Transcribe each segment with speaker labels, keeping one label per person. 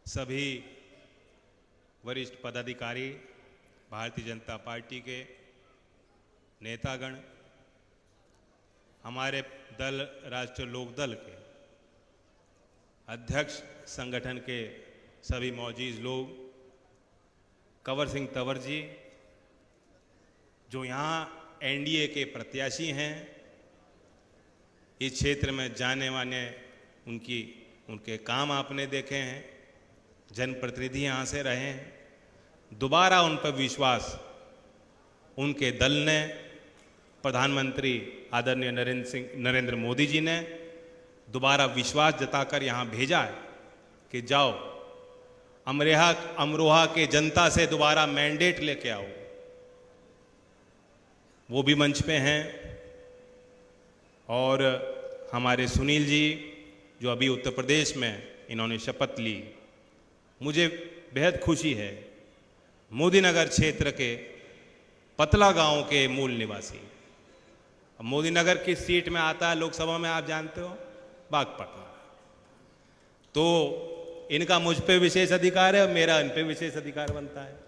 Speaker 1: सभी वरिष्ठ पदाधिकारी, भारतीय जनता पार्टी के नेतागण, हमारे दल राष्ट्रीय लोकदल के अध्यक्ष संगठन के सभी मौजूद लोग, कंवर सिंह तंवर जी जो यहाँ एनडीए के प्रत्याशी हैं, इस क्षेत्र में जाने माने उनके काम आपने देखे हैं, जनप्रतिनिधि यहाँ से रहे हैं, दोबारा उन पर विश्वास उनके दल ने, प्रधानमंत्री आदरणीय नरेंद्र मोदी जी ने दोबारा विश्वास जताकर यहाँ भेजा है कि जाओ अमरोहा के जनता से दोबारा मैंडेट लेके आओ। वो भी मंच पे हैं। और हमारे सुनील जी जो अभी उत्तर प्रदेश में इन्होंने शपथ ली, मुझे बेहद खुशी है। मोदीनगर क्षेत्र के पतला गांव के मूल निवासी, अब मोदीनगर किस सीट में आता है लोकसभा में आप जानते हो, बागपत। तो इनका मुझ पे विशेष अधिकार है और मेरा इन पे विशेष अधिकार बनता है।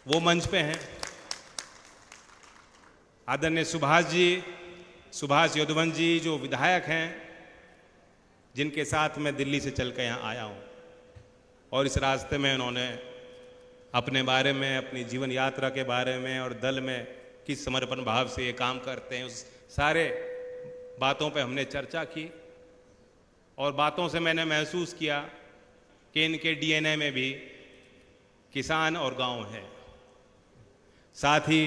Speaker 1: वो मंच पे हैं। आदरणीय सुभाष यदुवंशी जी जो विधायक हैं, जिनके साथ मैं दिल्ली से चल कर यहाँ आया हूँ, और इस रास्ते में उन्होंने अपने बारे में, अपनी जीवन यात्रा के बारे में और दल में किस समर्पण भाव से ये काम करते हैं, उस सारे बातों पे हमने चर्चा की। और बातों से मैंने महसूस किया कि इनके डीएनए में भी किसान और गांव है। साथ ही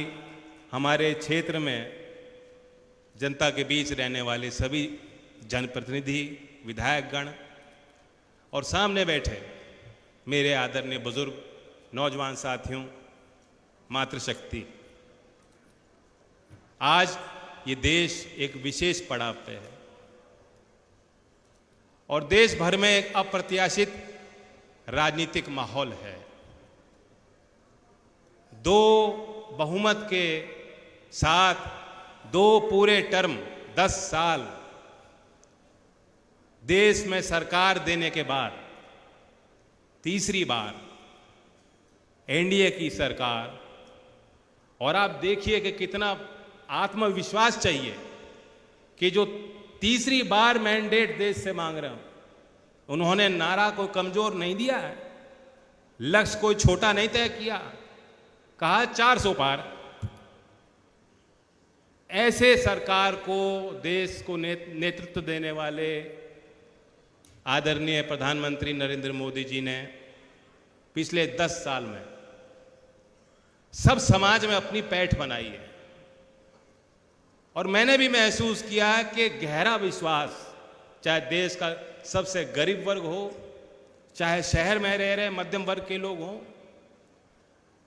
Speaker 1: हमारे क्षेत्र में जनता के बीच रहने वाले सभी जनप्रतिनिधि, विधायकगण और सामने बैठे मेरे आदरणीय बुजुर्ग, नौजवान साथियों, मातृशक्ति, आज ये देश एक विशेष पड़ाव पे है और देश भर में एक अप्रत्याशित राजनीतिक माहौल है। दो बहुमत के साथ दो पूरे टर्म 10 साल देश में सरकार देने के बाद तीसरी बार एनडीए की सरकार, और आप देखिए कि कितना आत्मविश्वास चाहिए कि जो तीसरी बार मैंडेट देश से मांग रहे हैं, उन्होंने नारा को कमजोर नहीं दिया है, लक्ष्य कोई छोटा नहीं तय किया, कहा 400 पार। ऐसे सरकार को, देश को नेतृत्व देने वाले आदरणीय प्रधानमंत्री नरेंद्र मोदी जी ने पिछले 10 साल में सब समाज में अपनी पैठ बनाई है। और मैंने भी महसूस किया कि गहरा विश्वास, चाहे देश का सबसे गरीब वर्ग हो, चाहे शहर में रह रहे मध्यम वर्ग के लोग हों,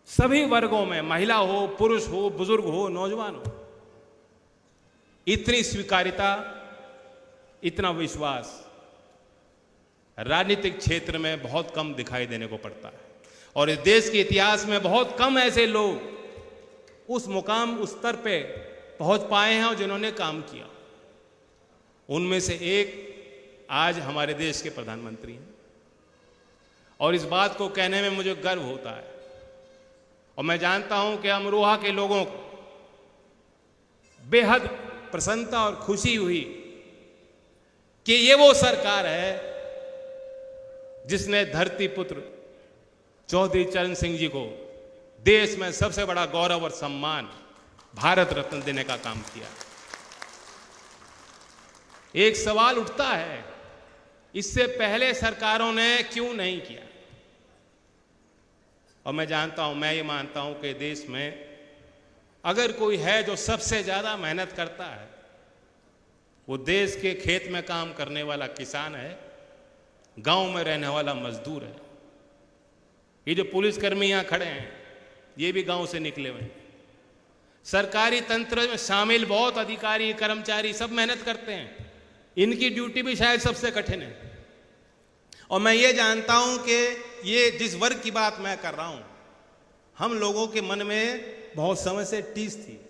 Speaker 1: सभी वर्गों में, महिला हो, पुरुष हो, बुजुर्ग हो, नौजवान हो, इतनी स्वीकार्यता, इतना विश्वास राजनीतिक क्षेत्र में बहुत कम दिखाई देने को पड़ता है। और इस देश के इतिहास में बहुत कम ऐसे लोग उस मुकाम, उस स्तर पे पहुंच पाए हैं और जिन्होंने काम किया। उनमें से एक आज हमारे देश के प्रधानमंत्री हैं। और इस बात को कहने में मुझे गर्व होता है। और मैं जानता हूं कि अमरोहा के लोगों को बेहद प्रसन्नता और खुशी हुई कि ये वो सरकार है जिसने धरती पुत्र चौधरी चरण सिंह जी को देश में सबसे बड़ा गौरव और सम्मान, भारत रत्न देने का काम किया। एक सवाल उठता है, इससे पहले सरकारों ने क्यों नहीं किया? और मैं जानता हूं, मैं ये मानता हूं कि देश में अगर कोई है जो सबसे ज्यादा मेहनत करता है, वो देश के खेत में काम करने वाला किसान है, गांव में रहने वाला मजदूर है। ये जो पुलिसकर्मी यहां खड़े हैं, ये भी गांव से निकले हुए हैं। सरकारी तंत्र में शामिल बहुत अधिकारी, कर्मचारी सब मेहनत करते हैं। इनकी ड्यूटी भी शायद सबसे कठिन है। और मैं ये जानता हूं कि ये जिस वर्ग की बात मैं कर रहा हूं, हम लोगों के मन में बहुत समय से टीस थी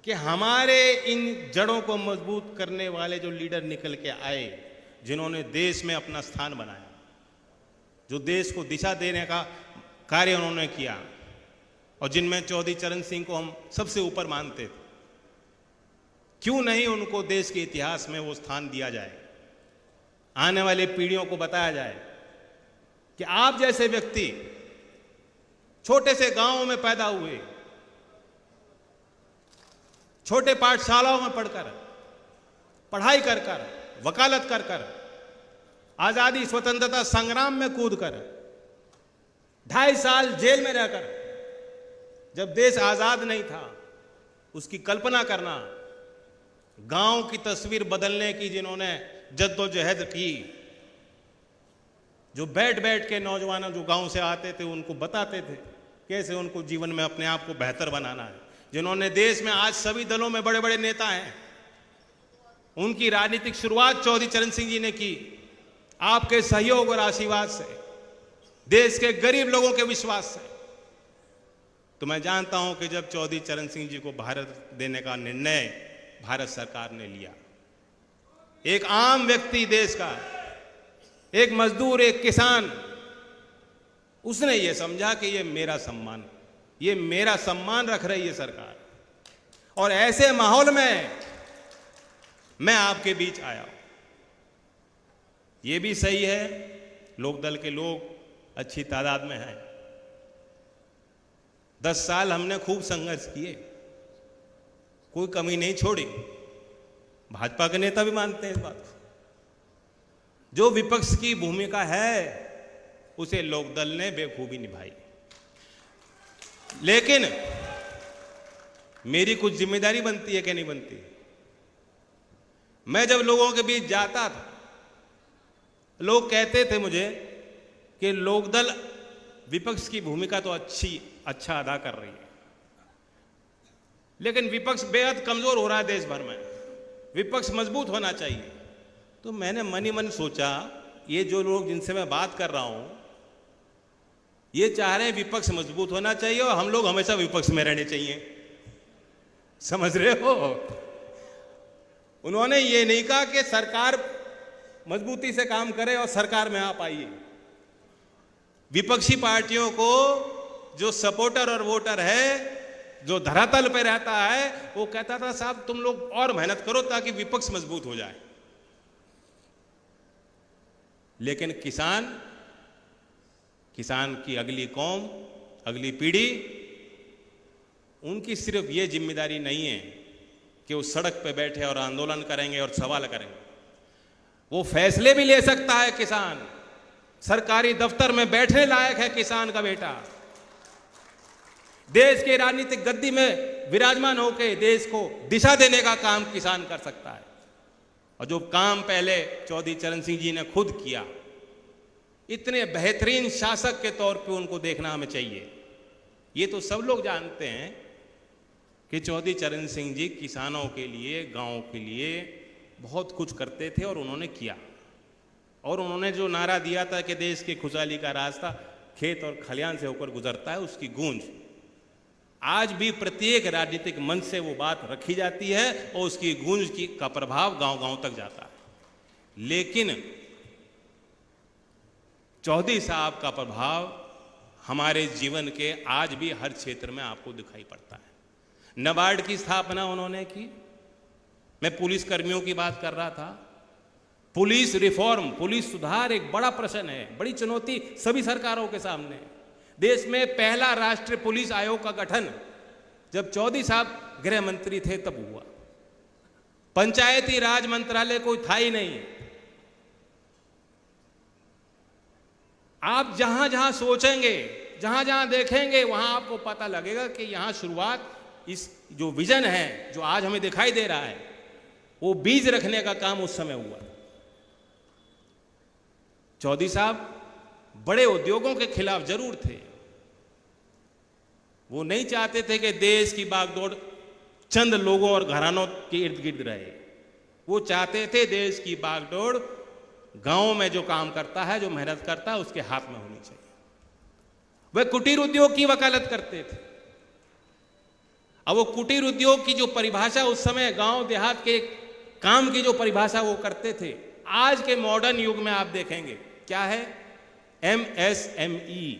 Speaker 1: कि हमारे इन जड़ों को मजबूत करने वाले जो लीडर निकल के आए, जिन्होंने देश में अपना स्थान बनाया, जो देश को दिशा देने का कार्य उन्होंने किया और जिनमें चौधरी चरण सिंह को हम सबसे ऊपर मानते थे, क्यों नहीं उनको देश के इतिहास में वो स्थान दिया जाए, आने वाले पीढ़ियों को बताया जाए कि आप जैसे व्यक्ति छोटे से गांव में पैदा हुए, छोटे पाठशालाओं में पढ़कर, पढ़ाई कर कर, वकालत कर कर, आजादी स्वतंत्रता संग्राम में कूदकर, 2.5 साल जेल में रहकर, जब देश आजाद नहीं था उसकी कल्पना करना, गांव की तस्वीर बदलने की जिन्होंने जद्दोजहद की, जो बैठ बैठ के नौजवान जो गांव से आते थे उनको बताते थे कैसे उनको जीवन में अपने आप को बेहतर बनाना है, जिन्होंने देश में आज सभी दलों में बड़े बड़े नेता हैं, उनकी राजनीतिक शुरुआत चौधरी चरण सिंह जी ने की। आपके सहयोग और आशीर्वाद से, देश के गरीब लोगों के विश्वास से। तो मैं जानता हूं कि जब चौधरी चरण सिंह जी को भारत देने का निर्णय भारत सरकार ने लिया, एक आम व्यक्ति देश का, एक मजदूर, एक किसान, उसने ये समझा कि ये मेरा सम्मान रख रही है सरकार, और ऐसे माहौल में मैं आपके बीच आया हूं। ये भी सही है, लोकदल के लोग अच्छी तादाद में हैं। 10 साल हमने खूब संघर्ष किए, कोई कमी नहीं छोड़ी। भाजपा के नेता भी मानते हैं इस बात को। जो विपक्ष की भूमिका है उसे लोकदल ने बेखूबी निभाई, लेकिन मेरी कुछ जिम्मेदारी बनती है कि नहीं बनती। मैं जब लोगों के बीच जाता था, लोग कहते थे मुझे कि लोकदल विपक्ष की भूमिका तो अच्छा अदा कर रही है, लेकिन विपक्ष बेहद कमजोर हो रहा है देश भर में, विपक्ष मजबूत होना चाहिए। तो मैंने मन ही मन सोचा, ये जो लोग जिनसे मैं बात कर रहा हूं, ये चाह रहे हैं विपक्ष मजबूत होना चाहिए और हम लोग हमेशा विपक्ष में रहने चाहिए। समझ रहे हो? उन्होंने ये नहीं कहा कि सरकार मजबूती से काम करे और सरकार में आप आइए। विपक्षी पार्टियों को जो सपोर्टर और वोटर है, जो धरातल पे रहता है, वो कहता था साहब तुम लोग और मेहनत करो ताकि विपक्ष मजबूत हो जाए। लेकिन किसान की अगली कौम, अगली पीढ़ी, उनकी सिर्फ ये जिम्मेदारी नहीं है कि वो सड़क पे बैठे और आंदोलन करेंगे और सवाल करेंगे। वो फैसले भी ले सकता है किसान। सरकारी दफ्तर में बैठने लायक है किसान का बेटा। देश के राजनीतिक गद्दी में विराजमान होकर देश को दिशा देने का काम किसान कर सकता है। और जो काम पहले चौधरी चरण सिंह जी ने खुद किया, इतने बेहतरीन शासक के तौर पे उनको देखना हमें चाहिए। ये तो सब लोग जानते हैं कि चौधरी चरण सिंह जी किसानों के लिए, गांव के लिए बहुत कुछ करते थे और उन्होंने किया। और उन्होंने जो नारा दिया था कि देश की खुशहाली का रास्ता खेत और खलियान से होकर गुजरता है, उसकी गूंज आज भी प्रत्येक राजनीतिक मंच से वो बात रखी जाती है और उसकी गूंज का प्रभाव गांव-गांव तक जाता है। लेकिन चौधरी साहब का प्रभाव हमारे जीवन के आज भी हर क्षेत्र में आपको दिखाई पड़ता है। नाबार्ड की स्थापना उन्होंने की। मैं पुलिस कर्मियों की बात कर रहा था। पुलिस रिफॉर्म, पुलिस सुधार एक बड़ा प्रश्न है, बड़ी चुनौती सभी सरकारों के सामने। देश में पहला राष्ट्रीय पुलिस आयोग का गठन जब चौधरी साहब गृह मंत्री थे तब हुआ। पंचायती राज मंत्रालय कोई था ही नहीं। आप जहां जहां सोचेंगे, जहां जहां देखेंगे, वहां आपको पता लगेगा कि यहां शुरुआत, इस जो विजन है जो आज हमें दिखाई दे रहा है, वो बीज रखने का काम उस समय हुआ। चौधरी साहब बड़े उद्योगों के खिलाफ जरूर थे। वो नहीं चाहते थे कि देश की बागडोर चंद लोगों और घरानों के इर्द गिर्द रहे। वो चाहते थे देश की बागडोर गांव में जो काम करता है, जो मेहनत करता है, उसके हाथ में होनी चाहिए। वे कुटीर उद्योग की वकालत करते थे। अब वो कुटीर उद्योग की जो परिभाषा उस समय गांव देहात के काम की जो परिभाषा वो करते थे, आज के मॉडर्न युग में आप देखेंगे क्या है MSME,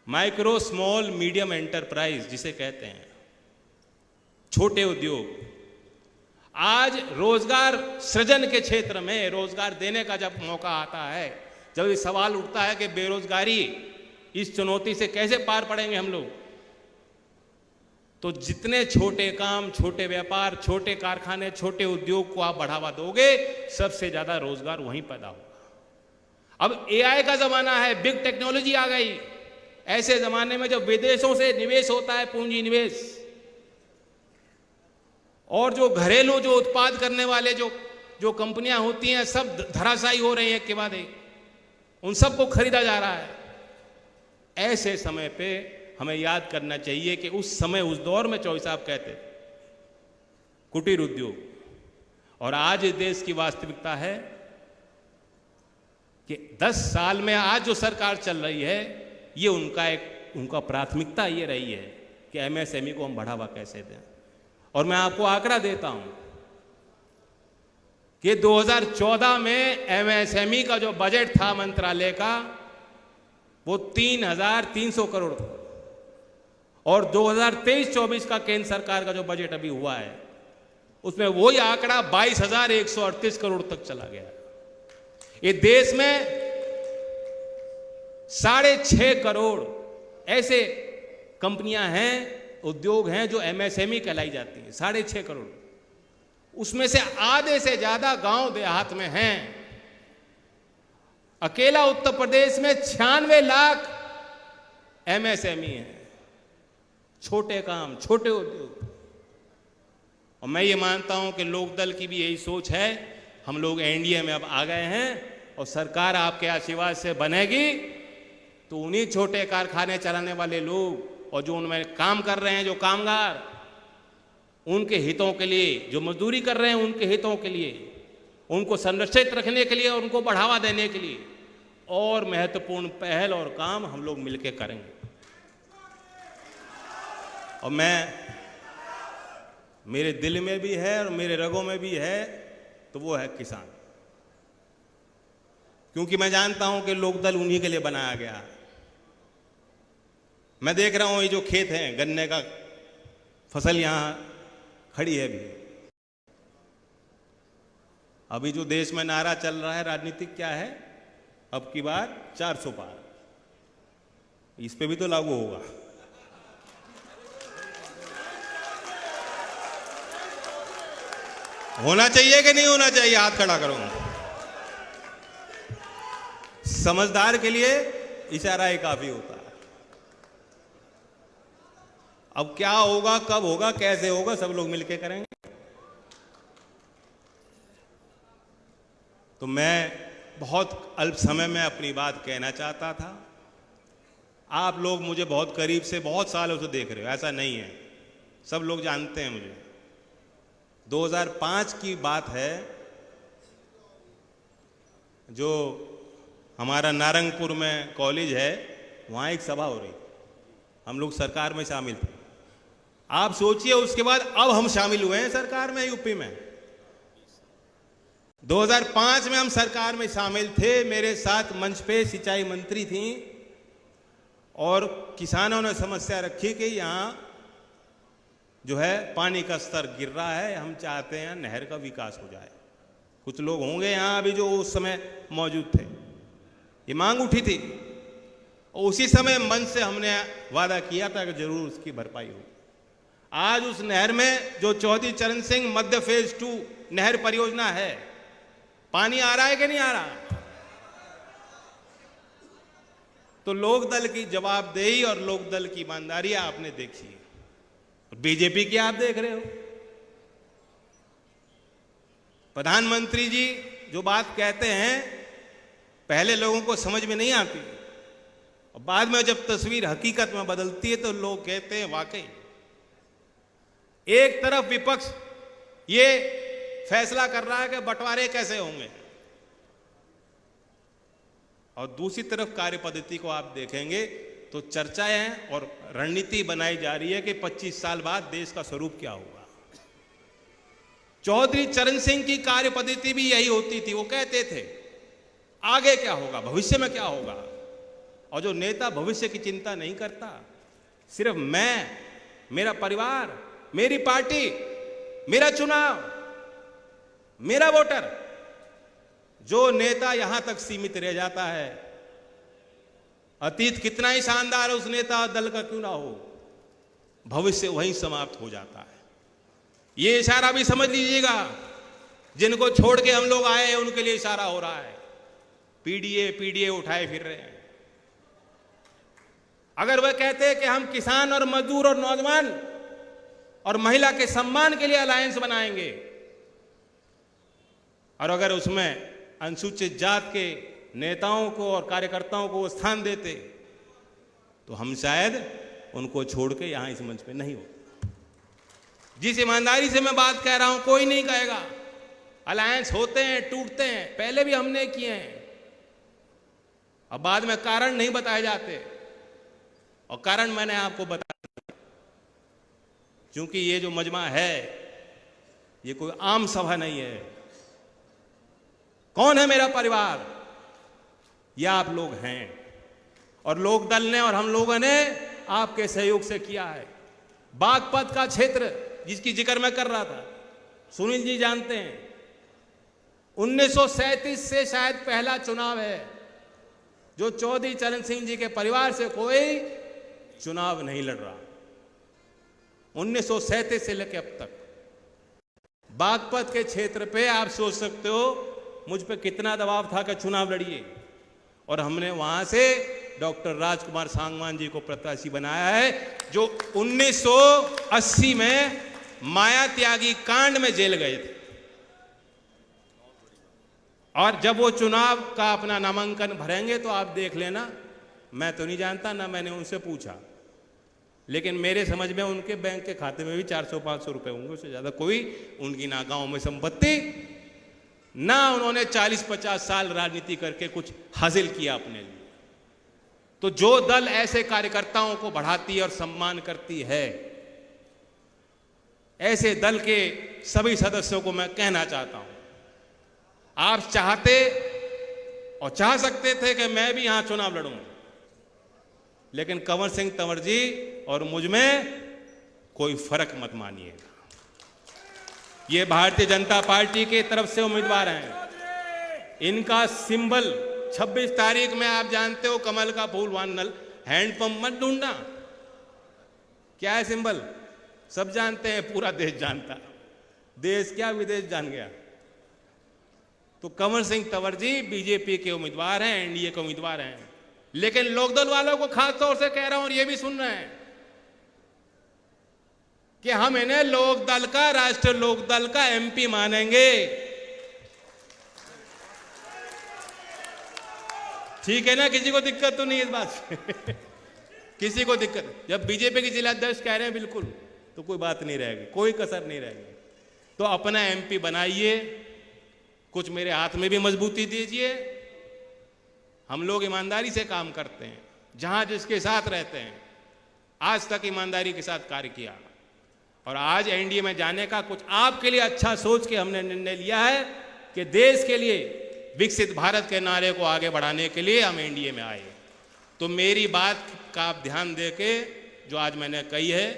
Speaker 1: micro small medium enterprise जिसे कहते हैं, छोटे उद्योग, आज रोजगार सृजन के क्षेत्र में रोजगार देने का जब मौका आता है, जब ये सवाल उठता है कि बेरोजगारी, इस चुनौती से कैसे पार पड़ेंगे हम लोग, तो जितने छोटे काम, छोटे व्यापार, छोटे कारखाने, छोटे उद्योग को आप बढ़ावा दोगे, सबसे ज्यादा रोजगार वहीं पैदा होगा। अब AI का जमाना है, बिग टेक्नोलॉजी आ गई। ऐसे जमाने में जब विदेशों से निवेश होता है, पूंजी निवेश, और जो घरेलू जो उत्पाद करने वाले जो कंपनियां होती हैं, सब धराशायी हो रही हैं एक के बाद एक, उन सबको खरीदा जा रहा है। ऐसे समय पे हमें याद करना चाहिए कि उस समय, उस दौर में चौधरी साहब कहते थे कुटीर उद्योग, और आज इस देश की वास्तविकता है कि 10 साल में आज जो सरकार चल रही है, ये उनका प्राथमिकता ये रही है कि MSME को हम बढ़ावा कैसे दें। और मैं आपको आंकड़ा देता हूं कि 2014 में MSME का जो बजट था मंत्रालय का, वो 3,300 करोड़ था, और 2023-24 का केंद्र सरकार का जो बजट अभी हुआ है, उसमें वही आंकड़ा 22,138 करोड़ तक चला गया। ये देश में 6.5 करोड़ ऐसे कंपनियां हैं, उद्योग हैं जो MSME कहलाई जाती हैं, 6.5 करोड़। उसमें से आधे से ज्यादा गांव देहात में हैं। अकेला उत्तर प्रदेश में 96 लाख MSME हैं, छोटे काम, छोटे उद्योग। और मैं ये मानता हूं कि लोकदल की भी यही सोच है। हम लोग NDA में अब आ गए हैं, और सरकार आपके आशीर्वाद से बनेगी, तो उन्हीं छोटे कारखाने चलाने वाले लोग और जो उनमें काम कर रहे हैं, जो कामगार, उनके हितों के लिए, जो मजदूरी कर रहे हैं उनके हितों के लिए, उनको संरक्षित रखने के लिए और उनको बढ़ावा देने के लिए और महत्वपूर्ण पहल और काम हम लोग मिलकर करेंगे। और मेरे दिल में भी है और मेरे रगों में भी है, तो वो है किसान। क्योंकि मैं जानता हूं कि लोकदल उन्हीं के लिए बनाया गया है। मैं देख रहा हूं ये जो खेत हैं, गन्ने का फसल यहां खड़ी है अभी। अभी जो देश में नारा चल रहा है राजनीतिक, क्या है? अब की बार 400 पार। इस पे भी तो लागू होगा। होना चाहिए कि नहीं होना चाहिए? हाथ खड़ा करो। समझदार के लिए इशारा ही काफी होता है। अब क्या होगा, कब होगा, कैसे होगा, सब लोग मिलकर करेंगे। तो मैं बहुत अल्प समय में अपनी बात कहना चाहता था। आप लोग मुझे बहुत करीब से, बहुत सालों से देख रहे हो, ऐसा नहीं है, सब लोग जानते हैं मुझे। 2005 की बात है, जो हमारा नारंगपुर में कॉलेज है, वहाँ एक सभा हो रही, हम लोग सरकार में शामिल थे। आप सोचिए, उसके बाद अब हम शामिल हुए हैं सरकार में, यूपी में। 2005 में हम सरकार में शामिल थे। मेरे साथ मंच पे सिंचाई मंत्री थी, और किसानों ने समस्या रखी कि यहाँ जो है पानी का स्तर गिर रहा है, हम चाहते हैं नहर का विकास हो जाए। कुछ लोग होंगे यहाँ अभी जो उस समय मौजूद थे, ये मांग उठी थी, और उसी समय मंच से हमने वादा किया था कि जरूर उसकी भरपाई होगी। आज उस नहर में जो चौधरी चरण सिंह मध्य फेज 2 नहर परियोजना है, पानी आ रहा है कि नहीं आ रहा? तो लोकदल की जवाबदेही और लोकदल की ईमानदारी आपने देखी है, और बीजेपी की आप देख रहे हो। प्रधानमंत्री जी जो बात कहते हैं, पहले लोगों को समझ में नहीं आती, और बाद में जब तस्वीर हकीकत में बदलती है तो लोग कहते हैं वाकई। एक तरफ विपक्ष ये फैसला कर रहा है कि बंटवारे कैसे होंगे, और दूसरी तरफ कार्य पद्धति को आप देखेंगे तो चर्चाएं और रणनीति बनाई जा रही है कि 25 साल बाद देश का स्वरूप क्या होगा। चौधरी चरण सिंह की कार्य पद्धति भी यही होती थी। वो कहते थे आगे क्या होगा, भविष्य में क्या होगा। और जो नेता भविष्य की चिंता नहीं करता, सिर्फ मैं, मेरा परिवार, मेरी पार्टी, मेरा चुनाव, मेरा वोटर, जो नेता यहां तक सीमित रह जाता है, अतीत कितना ही शानदार उस नेता दल का क्यों ना हो, भविष्य वहीं समाप्त हो जाता है। ये इशारा भी समझ लीजिएगा, जिनको छोड़ के हम लोग आए हैं उनके लिए इशारा हो रहा है। पीडीए उठाए फिर रहे हैं। अगर वह कहते हैं कि हम किसान और मजदूर और नौजवान और महिला के सम्मान के लिए अलायंस बनाएंगे, और अगर उसमें अनुसूचित जात के नेताओं को और कार्यकर्ताओं को स्थान देते, तो हम शायद उनको छोड़ के यहां इस मंच पे नहीं हो। जिस ईमानदारी से मैं बात कह रहा हूं, कोई नहीं कहेगा अलायंस होते हैं, टूटते हैं, पहले भी हमने किए हैं। अब बाद में कारण नहीं बताए जाते, और कारण मैंने आपको बताया, क्योंकि ये जो मजमा है ये कोई आम सभा नहीं है। कौन है मेरा परिवार? ये आप लोग हैं, और लोक दल ने और हम लोगों ने आपके सहयोग से किया है। बागपत का क्षेत्र जिसकी जिक्र मैं कर रहा था, सुनील जी जानते हैं, 1937 से शायद पहला चुनाव है जो चौधरी चरण सिंह जी के परिवार से कोई चुनाव नहीं लड़ रहा। 1937 से लेकर अब तक बागपत के क्षेत्र पे आप सोच सकते हो मुझ पे कितना दबाव था कि चुनाव लड़िए, और हमने वहां से डॉक्टर राजकुमार सांगवान जी को प्रत्याशी बनाया है, जो 1980 में माया त्यागी कांड में जेल गए थे। और जब वो चुनाव का अपना नामांकन भरेंगे तो आप देख लेना, मैं तो नहीं जानता, ना मैंने उनसे पूछा, लेकिन मेरे समझ में उनके बैंक के खाते में भी 400-500 रुपए होंगे, उससे ज्यादा कोई उनकी ना गांव में संपत्ति, ना उन्होंने 40-50 साल राजनीति करके कुछ हासिल किया अपने लिए। तो जो दल ऐसे कार्यकर्ताओं को बढ़ाती है और सम्मान करती है, ऐसे दल के सभी सदस्यों को मैं कहना चाहता हूं, आप चाहते और चाह सकते थे कि मैं भी यहां चुनाव लड़ूं, लेकिन कंवर सिंह तंवर जी और मुझ में कोई फर्क मत मानिएगा। ये भारतीय जनता पार्टी की तरफ से उम्मीदवार हैं। इनका सिंबल 26 तारीख में आप जानते हो, कमल का फूल वानल, हैंडपंप मत ढूंढना। क्या है सिंबल? सब जानते हैं, पूरा देश जानता, देश क्या विदेश जान गया। तो कंवर सिंह तंवर जी बीजेपी के उम्मीदवार हैं, एनडीए के उम्मीदवार हैं, लेकिन लोकदल वालों को खास तौर से कह रहा हूं, और ये भी सुन रहे हैं कि हम इन्हें लोकदल का, राष्ट्रीय लोकदल का एमपी मानेंगे। ठीक है ना? किसी को दिक्कत तो नहीं इस बात से? किसी को दिक्कत? जब बीजेपी के जिला अध्यक्ष कह रहे हैं बिल्कुल, तो कोई बात नहीं रहेगी, कोई कसर नहीं रहेगी। तो अपना एमपी बनाइए, कुछ मेरे हाथ में भी मजबूती दीजिए। हम लोग ईमानदारी से काम करते हैं, जहां जिसके साथ रहते हैं, आज तक ईमानदारी के साथ कार्य किया, और आज एनडीए में जाने का कुछ आपके लिए अच्छा सोच के हमने निर्णय लिया है कि देश के लिए विकसित भारत के नारे को आगे बढ़ाने के लिए हम एनडीए में आए। तो मेरी बात का आप ध्यान दे के, जो आज मैंने कही है,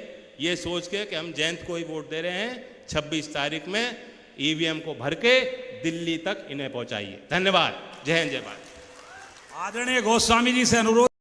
Speaker 1: ये सोच के कि हम जयंत को ही वोट दे रहे हैं, 26 तारीख में ईवीएम को भर के दिल्ली तक इन्हें पहुंचाइए। धन्यवाद। जय हिंद, जय भारत।
Speaker 2: आदरणीय गोस्वामी जी से अनुरोध